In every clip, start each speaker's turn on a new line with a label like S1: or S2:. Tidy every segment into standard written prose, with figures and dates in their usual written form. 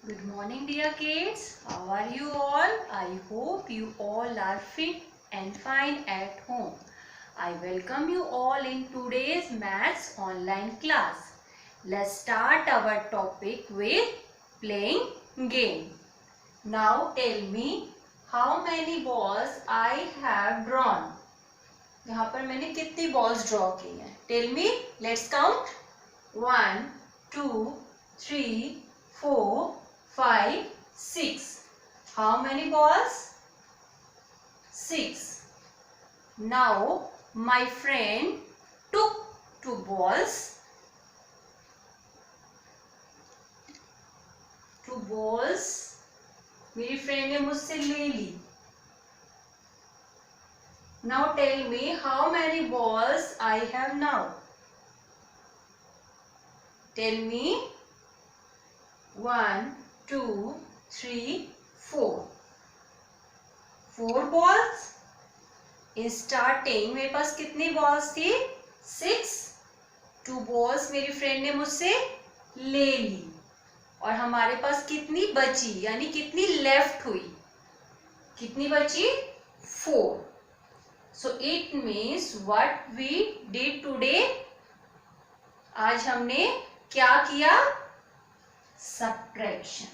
S1: Good morning, dear kids. How are you all? I hope you all are fit and fine at home. I welcome you all in today's maths online class. Let's start our topic with playing game. Now tell me how many balls I have drawn. यहाँ पर मैंने कितनी balls draw की हैं? Tell me. Let's count. 1, 2, 3, 4, 5, 6. How many balls? 6. Now my friend took 2 balls. 2 balls मेरी friend ने मुझसे ले ली. Now tell me how many balls I have now. Tell me. 1, 2, 3, 4. 4 balls. In starting मेरे पास कितनी balls थी? 6. 2 balls मेरी friend ने मुझसे ले ली और हमारे पास कितनी बची, यानी कितनी लेफ्ट हुई, कितनी बची? 4. So it means what we did today. आज हमने क्या किया? Subtraction.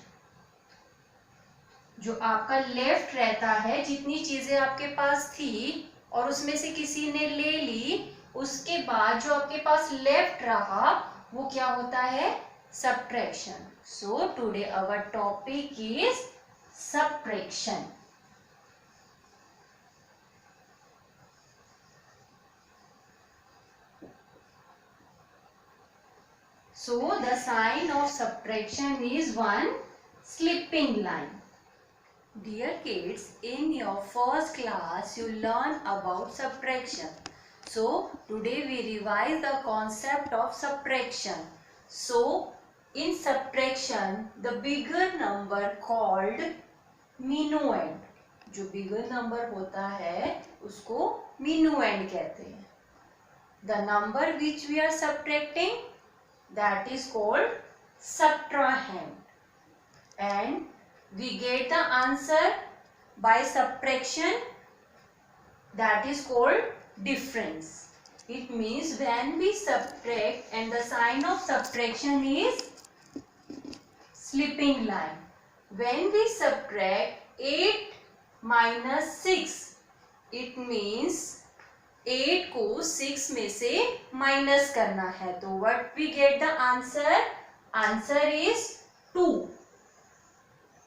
S1: जो आपका लेफ्ट रहता है, जितनी चीजें आपके पास थी और उसमें से किसी ने ले ली, उसके बाद जो आपके पास लेफ्ट रहा वो क्या होता है? Subtraction. So today our topic is subtraction. So the sign of subtraction is one slipping line. Dear kids, in your first class you learn about subtraction. So today we revise the concept of subtraction. So in subtraction the bigger number called minuend. जो bigger number होता है उसको minuend कहते हैं. The number which we are subtracting, that is called subtrahend, and we get the answer by subtraction, that is called difference. It means when we subtract, and the sign of subtraction is slipping line. When we subtract 8 minus 6, it means 8 को 6 में से minus करना है. तो what we get the answer? Answer is 2.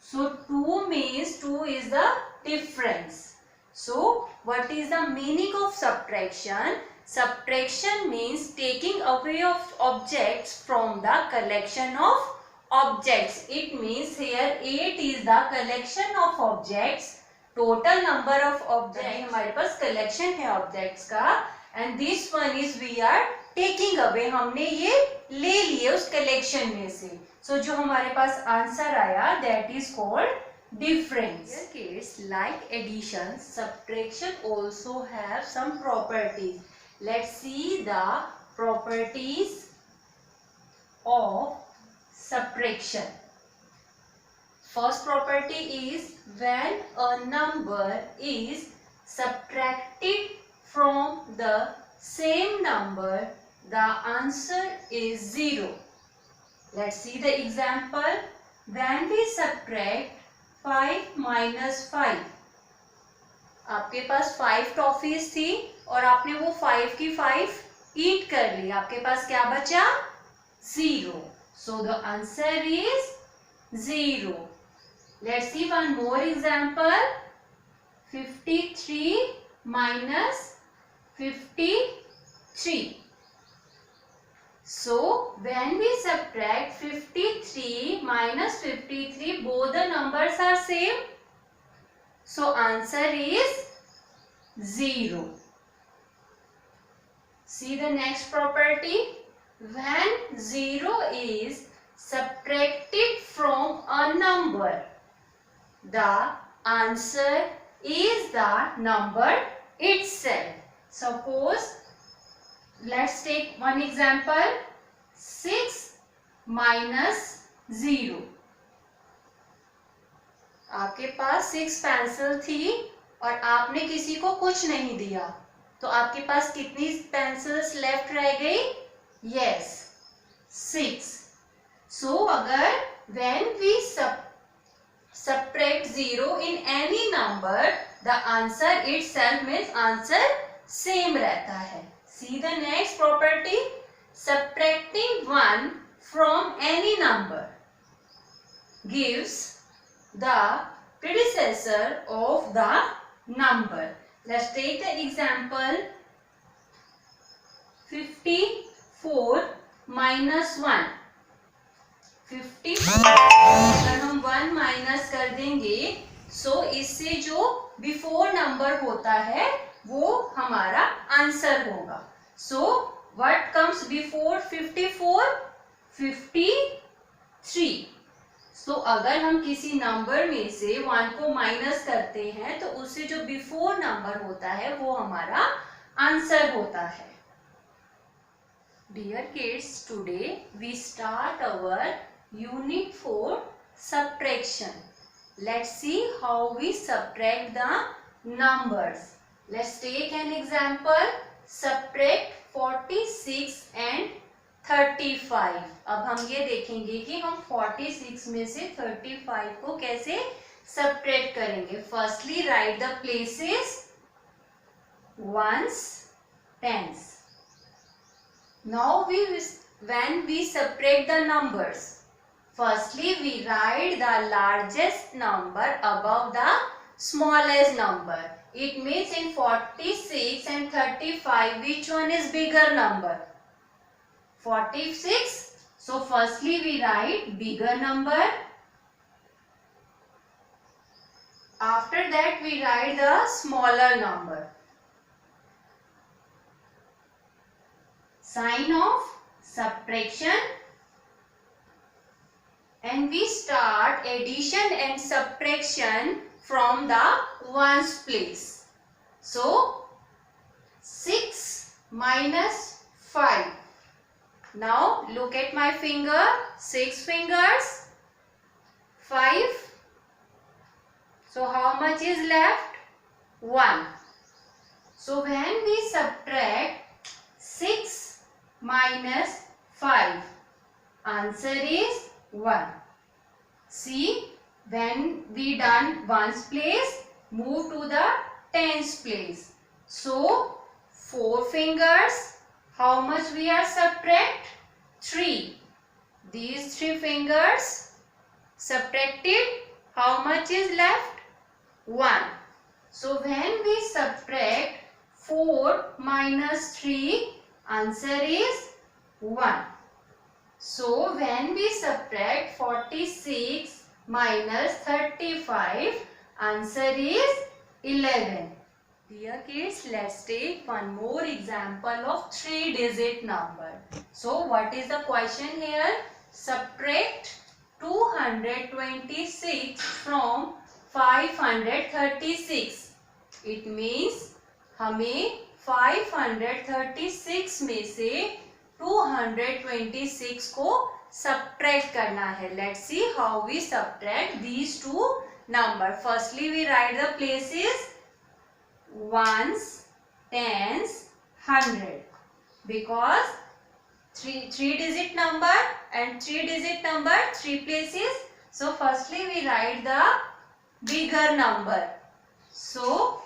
S1: So 2 means 2 is the difference. So what is the meaning of subtraction? Subtraction means taking away of objects from the collection of objects. It means here 8 is the collection of objects. Total number of object हमारे पास collection है objects का, and this one is we are taking away, हमने ये ले लिए उस collection में से. सो जो हमारे पास आंसर आया that is called difference. Kids, like addition, subtraction also have some properties. Let's see the properties of subtraction. First property is when a number is subtracted from the same number, the answer is 0. Let's see the example. When we subtract 5 minus 5, आपके पास 5 toffees थी और आपने वो 5 की 5 ईट कर ली, आपके पास क्या बचा? 0. So the answer is 0. Let's see one more example. 53 minus 53. So when we subtract 53 minus 53, both the numbers are same. So answer is 0. See the next property. When 0 is subtracted from a number, the answer is the number itself. Suppose, let's take one example. 6 minus 0. Pass 6 pencil थी और आपने किसी को कुछ नहीं दिया, तो आपके पास कितनी पेंसिल्स लेफ्ट रह गई? यस, 6. सो अगर when we subtract 0 in any number, the answer itself means answer same रहता है. See the next property. Subtracting 1 from any number gives the predecessor of the number. Let's take the example 54 minus 1. 54 अगर हम 1 minus कर देंगे, सो इससे जो before number होता है वो हमारा आंसर होगा. So what comes before 54? 53. सो अगर हम किसी नंबर में से 1 को माइनस करते हैं तो उससे जो बिफोर नंबर होता है वो हमारा आंसर होता है. Dear kids, today we start our unit 4 subtraction. Let's see how we subtract the numbers. Let's take an example. Subtract 46 and 35. अब हम ये देखेंगे कि हम 46 में से 35 को कैसे subtract करेंगे. Firstly, write the places, ones, tens. Now when we subtract the numbers, firstly we write the largest number above the smallest number. It means in 46 and 35, which one is bigger number? 46. So firstly we write bigger number. After that we write the smaller number. Sign of subtraction, and we start addition and subtraction from the ones place. So 6 minus 5. Now look at my finger, 6 fingers, 5. So how much is left? 1. So when we subtract 6 minus 5, answer is 1. See, when we done ones place, move to the tens place. So 4 fingers, how much we are subtract? 3. These 3 fingers subtracted, how much is left? 1. So when we subtract 4 minus 3, answer is 1. So when we subtract 46 minus 35, answer is 11. Dear kids, let's take one more example of 3-digit number. So what is the question here? Subtract 226 from 536. It means हमें 536 में से 226 को subtract करना है. Let's see how we subtract these two numbers. Firstly, we write the places, ones, tens, 100. Because three-digit number and three-digit number, 3 places. So firstly, we write the bigger number. So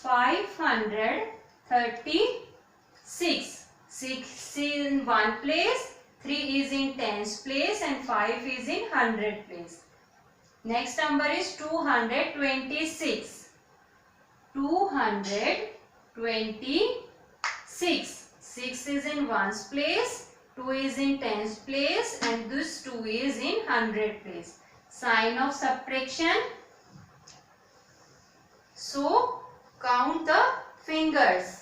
S1: 536. 6 is in 1 place, 3 is in tens place, and 5 is in 100 place. Next number is 226. 226. 6 is in ones place, 2 is in tens place, and this 2 is in 100 place. Sign of subtraction. So count the fingers.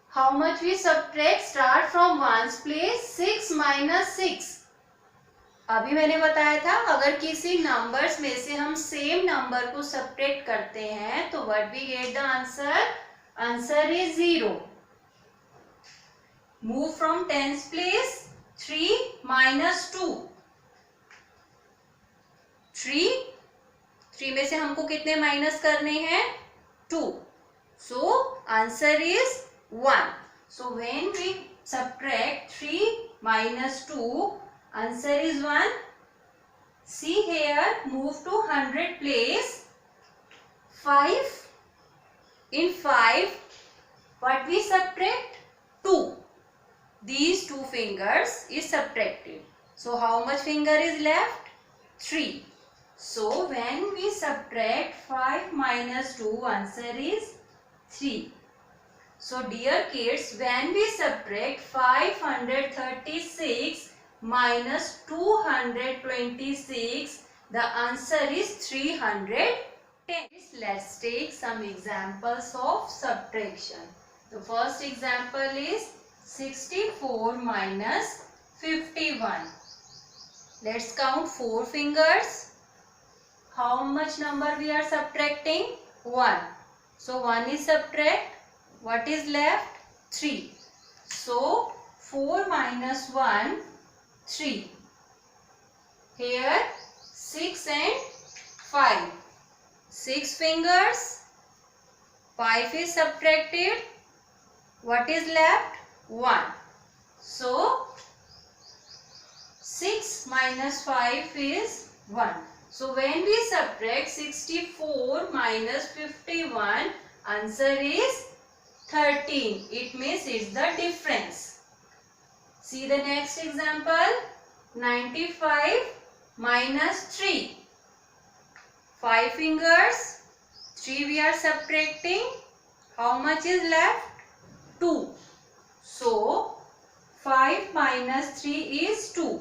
S1: How much we subtract? Start from ones place. 6 minus 6. अभी मैंने बताया था अगर किसी numbers में से हम same number को सब्ट्रैक्ट करते हैं तो what we get the answer? Answer is 0. Move from tens place. 3 minus 2. 3 में से हमको कितने माइनस करने हैं? 2. So answer is 1. So when we subtract 3 minus 2, answer is 1. See here, move to 100 place. 5. In 5, what we subtract? 2. These 2 fingers is subtracted. So how much finger is left? 3. So when we subtract 5 minus 2, answer is 3. So dear kids, when we subtract 536 minus 226, the answer is 310. Let's take some examples of subtraction. The first example is 64 minus 51. Let's count 4 fingers. How much number we are subtracting? 1. So 1 is subtract. What is left? 3. So 4 minus 1, 3. Here 6 and 5. 6 fingers. 5 is subtracted. What is left? 1. So 6 minus 5 is 1. So when we subtract 64 minus 51, answer is 13. It means it's the difference. See the next example. 95 minus 3. 5 fingers. 3 we are subtracting. How much is left? 2. So 5 minus 3 is 2.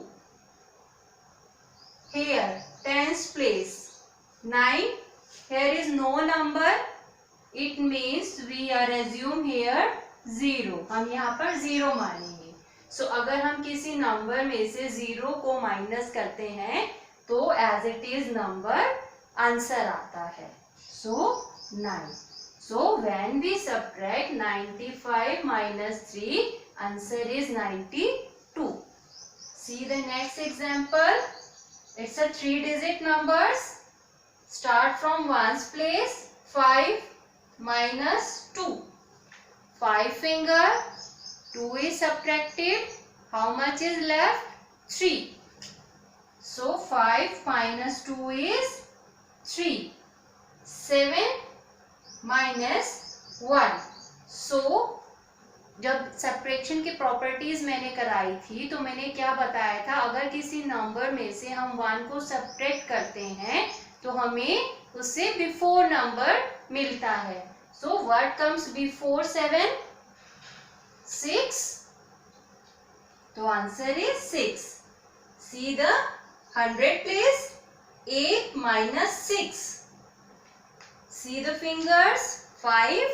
S1: Here tens place 9. Here is no number. It means we are assume here 0. हम यहाँ पर 0 मानेंगे. So अगर हम किसी number में से 0 को माइनस करते हैं तो as it is number answer आता है. So 9. So when we subtract 95 minus 3, answer is 92. See the next example. It's a 3-digit numbers. Start from ones place. 5 minus 2. 5 finger. 2 is subtracted. How much is left? 3. So 5 minus 2 is 3. 7 minus 1. So जब subtraction की properties मैंने कराई थी तो मैंने क्या बताया था, अगर किसी नंबर में से हम 1 को सब्ट्रैक्ट करते हैं तो हमें उससे बिफोर नंबर मिलता है. So what comes before 7? 6. तो answer is 6. See the 100 place. 8 minus 6. See the fingers. 5,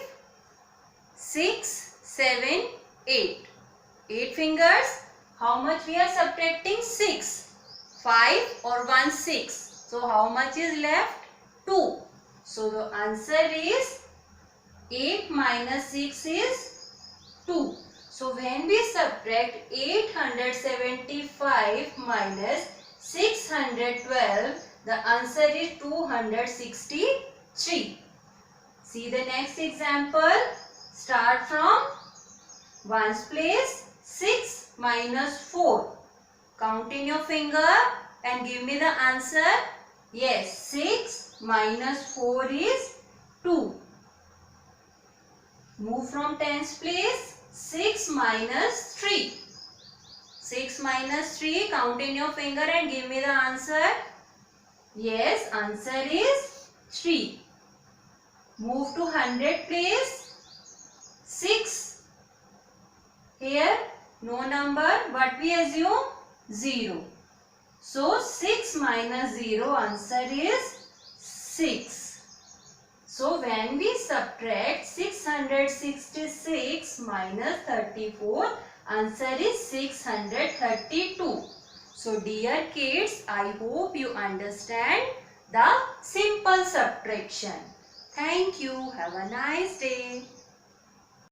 S1: 6, 7, 8. 8 fingers. How much we are subtracting? 6. 5 or 1, 6. So how much is left? 2. So the answer is 8 minus 6 is 2. So when we subtract 875 minus 612, the answer is 263. See the next example. Start from ones place. 6 minus 4. Count in your finger and give me the answer. Yes, 6 minus 4 is 2. Move from tens place. 6 minus 3. 6 minus 3. Count in your finger and give me the answer. Yes, answer is 3. Move to 100 place. 6. Here no number, but we assume 0. So 6 minus 0, answer is 6. So when we subtract 666 minus 34, answer is 632. So dear kids, I hope you understand the simple subtraction. Thank you. Have a nice day.